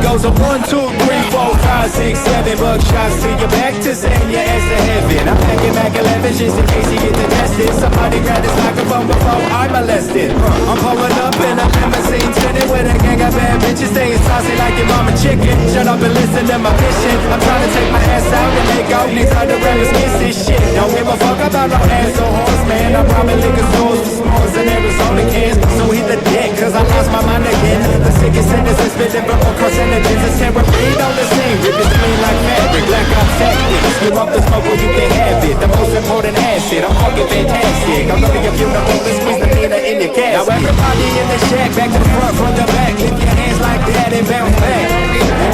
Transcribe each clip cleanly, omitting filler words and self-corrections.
goes a 1, 2, 3, 4, 5, 6, 7 buckshots to your back to send your ass to heaven. I'm packing back 11 just in case you get detested. Somebody grab this microphone before I'm molested. I'm pulling up in a limousine tinted with a gang of bad bitches staying saucy like your mama chicken. Shut up and listen to my mission. I'm trying to take my ass out and make all these other rappers miss this shit. Don't give a fuck about no ass or horse, man. I'm robbing liquor stores for s'mores and Arizona cans. So hit the deck, cause I lost my mind again. The sickest sentence is spitting verbal carcinogens. It's terrorine on the scene. Rip it clean like fabric, black out tactics. You want the smoke or you can have it. The most important asset, I'm fucking fantastic. I'm gonna give you the oldest squeeze the Nina in your casket. Now everybody in the shack, back to the front the back. Lift your hands like that and bounce back.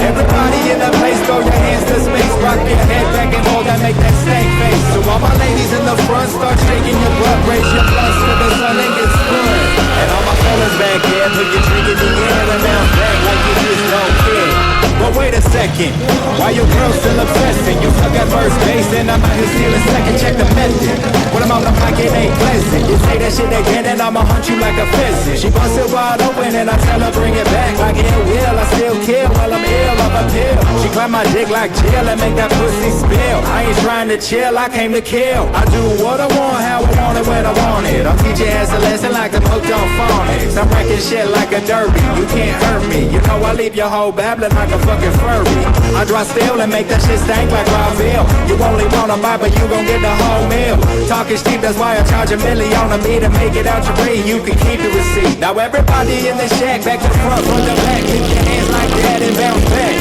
Everybody in the place, throw your hands to space. Rock your head back and hold that, make that stank face. So all my ladies in the front, start shaking your butt. Raise your butts to the sun and get spun. And all my fellas back here, put your drink in the air and bounce back like you just don't care. But wait a second, why your girl still obsessing? You suck at first base, then I'm out here stealing second. Check the method. When I'm on the mic, it ain't pleasant. You say that shit again, and I'ma hunt you like a pheasant. She bust it wide open, and I tell her bring it back like ill will. I still kill while I'm ill of a pill. She climb my dick like chill and make that pussy spill. I ain't trying to chill, I came to kill. I do what I want, how I want it, when I want it. I'll teach your ass a lesson like I'm hooked on phonics. I'm wrecking shit like a derby. You can't hurt me. You know I leave your whole babbling like a fucking furry. I draw still and make that shit stank like Raville. You only wanna buy, but you gon' get the whole meal. Talking cheap, that's why I charge $1 million on me to make it out your way. You can keep the receipt. Now everybody in the shack, back to the front, from the back. Lift your hands like that and bounce back.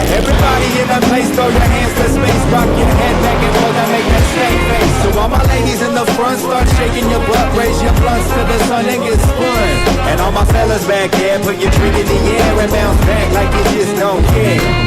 Everybody in the place, throw your hands to space. Rock your head back and hold that, make that stank face. So all my ladies in the front, start shaking your butt. Raise your blunts to the sun and get spun. And all my fellas back here, put your drink in the air and bounce back like you just don't care.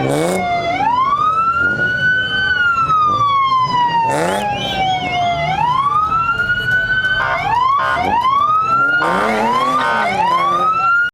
Yeah.